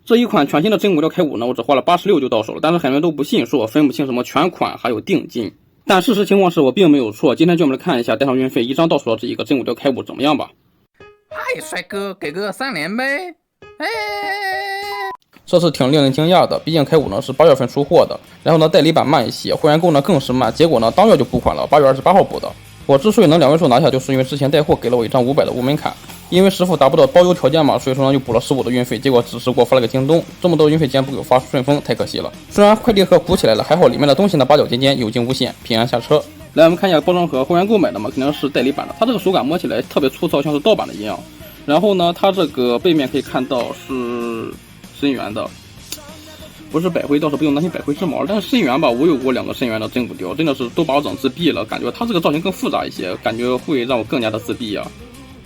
这一款全新的真骨雕开五呢，我只花了86就到手了，但是很多人都不信，说我分不清什么全款还有定金。但事实情况是我并没有错。今天就我们来看一下带上运费一张到手的这一个真骨雕开五怎么样吧。嗨，帅哥，给个3连呗！这是挺令人惊讶的，毕竟开五呢是8月份出货的，然后呢代理版慢一些，会员购呢更是慢，结果呢当月就补款了，8月28号补的。我之所以能2位数拿下，就是因为之前带货给了我一张500的无门槛，因为师傅达不到包邮条件嘛，所以说呢就补了15的运费，结果只是给我发了个京东，这么多运费竟然不给我发顺丰，太可惜了。虽然快递盒鼓起来了，还好里面的东西呢八角尖尖，有惊无险，平安下车。来，我们看一下包装盒，会员购买的嘛，肯定是代理版的，它这个手感摸起来特别粗糙，像是盗版的一样。然后呢，它这个背面可以看到是深源的。不是百辉，倒是不用担心百辉之毛，但是深源吧，我有过2个深源的真骨雕，真的是都把我整自闭了，感觉它这个造型更复杂一些，感觉会让我更加的自闭啊。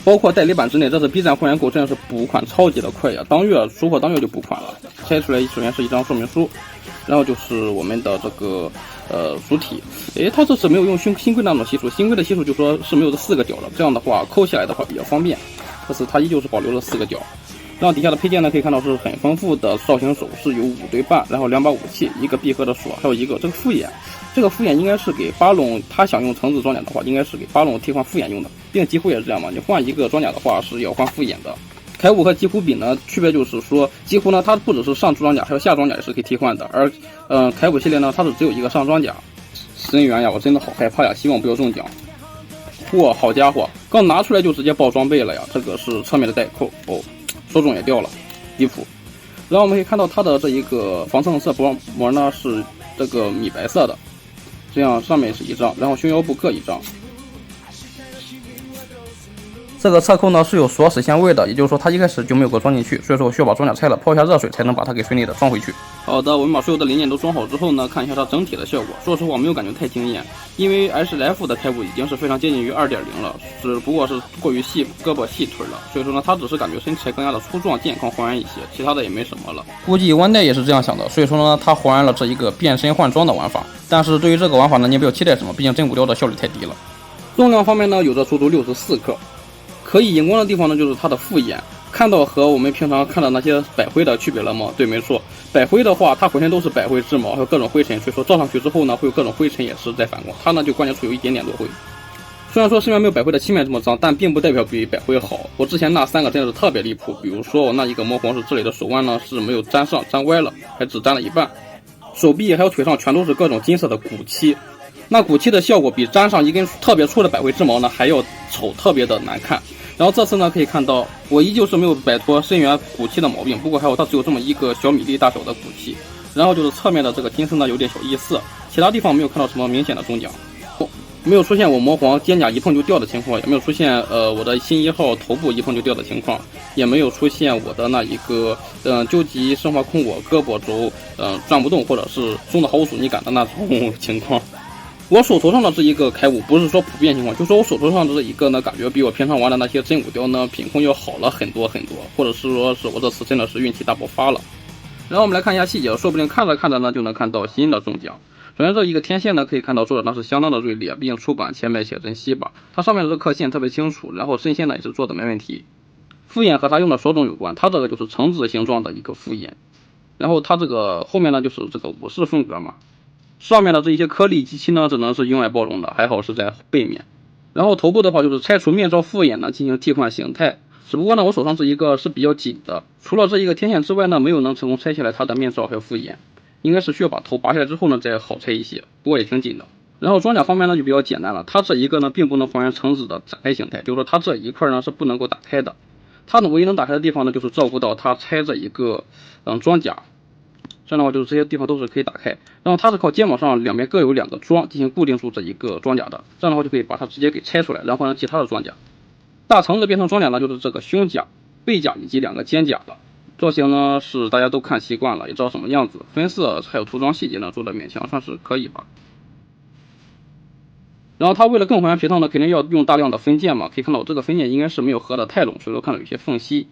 包括代理版之内，这是 B 站会员购，真的是补款超级的快呀，当月出货当月就补款了。拆出来首先是一张说明书，然后就是我们的这个主体，它这次没有用新规那种系数，新规的系数就说是没有这4个角了，这样的话抠起来的话比较方便。这次它依旧是保留了4个角。然后底下的配件呢，可以看到是很丰富的造型首饰，有5对半，然后2把武器，一个闭合的锁，还有一个这个复眼。这个复眼应该是给巴龙，他想用橙子装甲的话，应该是给巴龙替换复眼用的，并几乎也是这样嘛。你换一个装甲的话是要换复眼的。凯五和极狐比呢，区别就是说，极狐呢它不只是上装甲，还有下装甲也是可以替换的，而凯五系列呢它是只有一个上装甲。深源呀，我真的好害怕呀，希望不要中奖。嚯，好家伙，刚拿出来就直接爆装备了呀！这个是侧面的带扣哦。手冢也掉了，离谱。然后我们可以看到它的这一个防蹭色薄膜呢是这个米白色的，这样上面是一张，然后胸腰部各一张。这个侧扣呢是有锁死线位的，也就是说它一开始就没有给我装进去，所以说我需要把装甲拆了，泡一下热水才能把它给顺利的装回去。好的，我们把所有的零件都装好之后呢，看一下它整体的效果。说实话，没有感觉太惊艳，因为 HLF 的开五已经是非常接近于 2.0 了，只不过是过于细胳膊细腿了，所以说呢，它只是感觉身材更加的粗壮、健康、还原一些，其他的也没什么了。估计万代也是这样想的，所以说呢，它还原了这一个变身换装的玩法。但是对于这个玩法呢，你也不要期待什么，毕竟真骨雕的效率太低了。重量方面呢，有着足足64克。可以荧光的地方呢，就是它的复眼，看到和我们平常看到那些百辉的区别了吗？对，没错，百辉的话，它浑身都是百辉之毛，还有各种灰尘，所以说照上去之后呢，会有各种灰尘也是在反光，它呢就关键处有一点点落灰。虽然说身上没有百辉的漆面这么脏，但并不代表比百辉好。我之前那3个真的是特别离谱，比如说我那一个魔皇是这里的手腕呢是没有粘上，粘歪了，还只粘了一半，手臂还有腿上全都是各种金色的骨漆。那骨漆的效果比粘上一根特别粗的百辉之毛呢还要丑，特别的难看。然后这次呢可以看到，我依旧是没有摆脱深源骨漆的毛病，不过还有它只有这么一个小米粒大小的骨漆。然后就是侧面的这个金丝呢有点小异色，其他地方没有看到什么明显的中奖，没有出现我魔皇肩甲一碰就掉的情况，也没有出现我的新1号头部一碰就掉的情况，也没有出现我的那一个究极生化控我胳膊肘转不动或者是松的毫无阻尼感的那种情况。我手头上的这一个开五不是说普遍情况，就说我手头上的这一个呢，感觉比我平常玩的那些真骨雕呢品控要好了很多很多，或者是说是我这次真的是运气大爆发了。然后我们来看一下细节，说不定看着看着呢就能看到新的中奖。首先这一个天线呢可以看到做的那是相当的锐利，毕竟出版前面写真稀吧，它上面的这个刻线特别清楚，然后身线呢也是做的没问题。复眼和它用的手冢有关，它这个就是橙子形状的一个复眼，然后它这个后面呢就是这个武士风格嘛。上面的这一些颗粒机器呢，只能是用外包容的，还好是在背面。然后头部的话，就是拆除面罩复眼呢，进行替换形态。只不过呢，我手上这一个是比较紧的，除了这一个天线之外呢，没有能成功拆下来它的面罩还有复眼，应该是需要把头拔下来之后呢，再好拆一些，不过也挺紧的。然后装甲方面呢就比较简单了，它这一个呢并不能还原橙子的展开形态，就是说它这一块呢是不能够打开的。它呢唯一能打开的地方呢，就是照顾到它拆这一个装甲。这样的话，就是这些地方都是可以打开，然后它是靠肩膀上两边各有2个桩进行固定住这一个装甲的，这样的话就可以把它直接给拆出来，然后换成其他的装甲。大橙子变成装甲呢，就是这个胸甲、背甲以及2个肩甲了。造型呢是大家都看习惯了，也知道什么样子，分色还有涂装细节呢做的勉强算是可以吧。然后它为了更还原皮套呢，肯定要用大量的分件嘛，可以看到这个分件应该是没有合的太拢，所以说看到有些缝隙。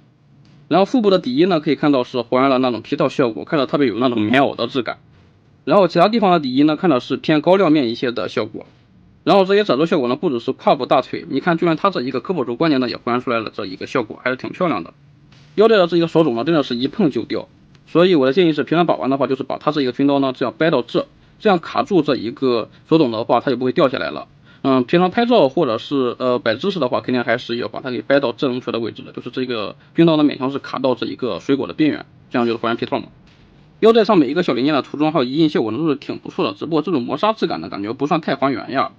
然后腹部的底衣呢，可以看到是还原了那种皮套效果，看到特别有那种棉袄的质感。然后其他地方的底衣呢，看到是偏高亮面一些的效果。然后这些褶皱效果呢，不只是胯部大腿，你看就连它这一个胳膊肘关节呢，也还原出来了这一个效果，还是挺漂亮的。腰带的这一个手肘呢，真的是一碰就掉，所以我的建议是，平常把玩的话，就是把它这一个军刀呢，这样掰到这样卡住这一个手柄的话，它就不会掉下来了。平常拍照或者是摆姿势的话，肯定还是要把它给掰到正确的位置的，就是这个军刀呢勉强是卡到这一个水果的边缘，这样就是还原皮套嘛。腰带上每一个小零件的涂装还有印效果呢都是挺不错的，只不过这种磨砂质感的感觉不算太还原呀。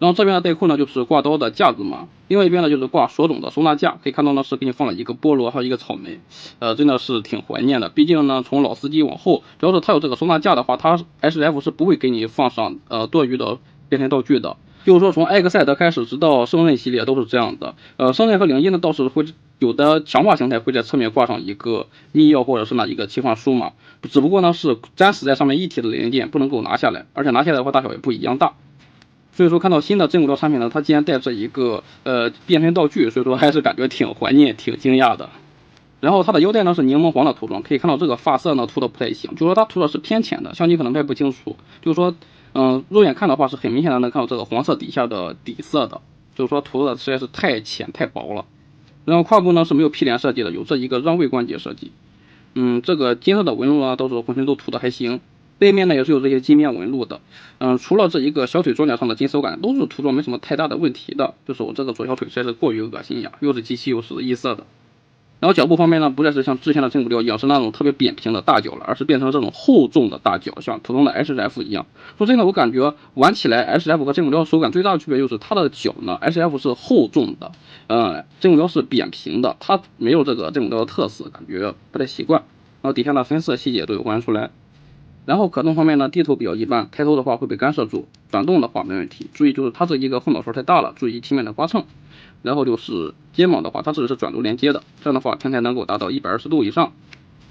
然后这边的带扣呢就是挂刀的架子嘛，另外一边呢就是挂手冢的收纳架，可以看到呢是给你放了一个菠萝还有一个草莓，真的是挺怀念的。毕竟呢从老司机往后，只要是它有这个收纳架的话，它 SF 是不会给你放上多余的变身道具的。就是说从艾克赛德开始直到圣刃系列都是这样的。圣刃和灵异呢倒是会有的强化形态会在侧面挂上一个密钥或者是那一个切换书嘛，只不过呢是粘死在上面一体的零件，不能够拿下来，而且拿下来的话大小也不一样大。所以说看到新的真骨雕产品呢，它竟然带着一个变身道具，所以说还是感觉挺怀念挺惊讶的。然后它的腰带呢是柠檬黄的涂装，可以看到这个发色呢涂的不太行，就是说它涂的是偏浅的，相机可能拍不清楚，就是说肉眼看的话是很明显的能看到这个黄色底下的底色的，就是说涂的实在是太浅太薄了。然后胯部呢是没有屁帘设计的，有这一个让位关节设计。这个金色的纹路呢倒是浑身都涂的还行，背面呢也是有这些金面纹路的。除了这一个小腿装甲上的金手感，都是涂装没什么太大的问题的，就是我这个左小腿实在是过于恶心呀，又是机器又是异色的。然后脚部方面呢，不再是像之前的真骨雕一样是那种特别扁平的大脚了，而是变成了这种厚重的大脚，像普通的 SF 一样。说真的，我感觉玩起来 SF 和真骨雕手感最大的区别就是它的脚呢 ，SF 是厚重的，真骨雕是扁平的，它没有这个真骨雕的特色，感觉不太习惯。然后底下的分色细节都有还原出来。然后可动方面呢，低头比较一般，抬头的话会被干涉住，转动的话没问题。注意就是它这一个后脑勺太大了，注意贴面的刮蹭。然后就是肩膀的话，它这里是转轴连接的，这样的话平台能够达到120度以上。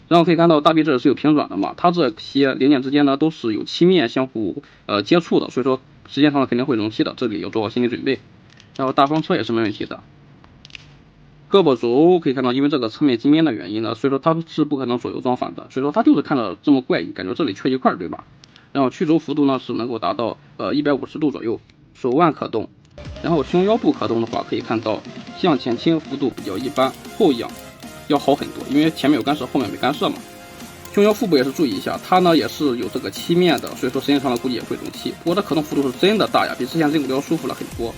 然后可以看到大臂这里是有平转的嘛，它这些零件之间呢都是有漆面相互接触的，所以说时间长了肯定会溶漆的，这里要做好心理准备。然后大风车也是没问题的。胳膊肘可以看到，因为这个侧面金边的原因呢，所以说它是不可能左右装反的，所以说它就是看着这么怪异，感觉这里缺一块，对吧？然后曲轴幅度呢是能够达到150度左右，手腕可动。然后胸腰部可动的话，可以看到向前倾幅度比较一般，后仰要好很多，因为前面有干涉，后面没干涉嘛。胸腰腹部也是注意一下，它呢也是有这个漆面的，所以说时间长了估计也会溶漆。不过这可动幅度是真的大呀，比之前真骨雕舒服了很多。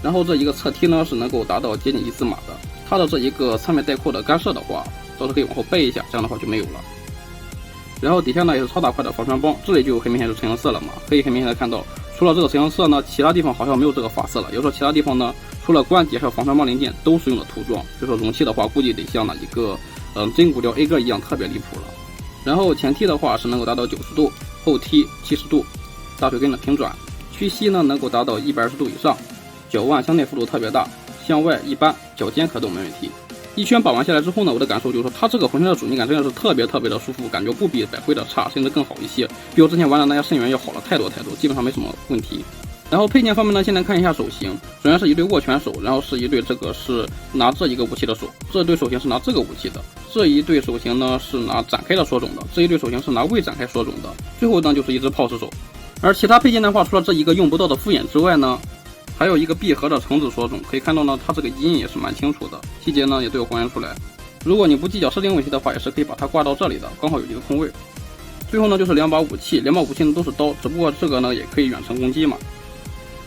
然后这一个侧踢呢是能够达到接近1字马的，它的这一个侧面带扣的干涉的话，倒是可以往后背一下，这样的话就没有了。然后底下呢也是超大块的防尘帮，这里就很明显是橙色了嘛，可以很明显的看到，除了这个橙色呢，其他地方好像没有这个发色了。也就是说其他地方呢，除了关节还有防尘帮零件都是用的涂装，所以说溶漆的话，估计得像那一个真骨雕 A 哥一样特别离谱了。然后前踢的话是能够达到90度，后踢70度，大腿根的平转，屈膝呢能够达到120度以上，脚腕向内幅度特别大，向外一般，脚尖可动没问题。一圈把玩下来之后呢，我的感受就是说，它这个浑身的阻尼感真的是特别的舒服，感觉不比百辉的差，甚至更好一些，比我之前玩的那些圣元要好了太多，基本上没什么问题。然后配件方面呢，先来看一下手型，首先是一对握拳手，然后是一对这个是拿这一个武器的手，这对手型是拿这个武器的，这一对手型呢是拿展开的索种的，这一对手型是拿未展开索种的，最后呢就是一只炮石手。而其他配件的话，除了这一个用不到的复眼之外呢，还有一个闭合的橙子索种，可以看到呢，它这个阴也是蛮清楚的，细节呢也都有还原出来。如果你不计较设定问题的话，也是可以把它挂到这里的，刚好有一个空位。最后呢就是两把武器呢都是刀，只不过这个呢也可以远程攻击嘛。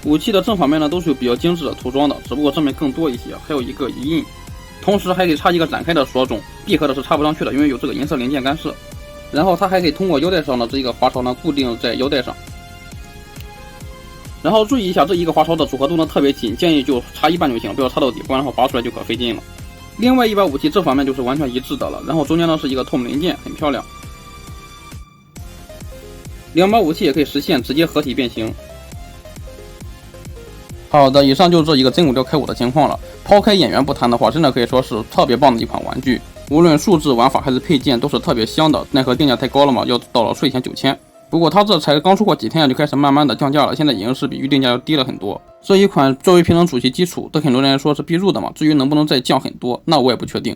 武器的正反面呢都是有比较精致的涂装的，只不过正面更多一些，还有一个遗印，同时还可以插一个展开的索种，闭合的是插不上去的，因为有这个银色零件干涉。然后它还可以通过腰带上的这一个滑槽呢固定在腰带上。然后注意一下，这一个滑槽的组合度呢特别紧，建议就插一半就行，不要插到底，不然的话拔出来就可费劲了。另外一把武器这方面就是完全一致的了，然后中间呢是一个透明零件，很漂亮。两把武器也可以实现直接合体变形。好的，以上就是这一个真骨雕开武的情况了。抛开演员不谈的话，真的可以说是特别棒的一款玩具，无论数字玩法还是配件都是特别香的。奈何定价太高了嘛，要到了税前9000。不过它这才刚出货几天就开始慢慢的降价了，现在已经是比预定价要低了很多。这一款作为平衡主机基础，对很多人来说是必入的嘛，至于能不能再降很多，那我也不确定。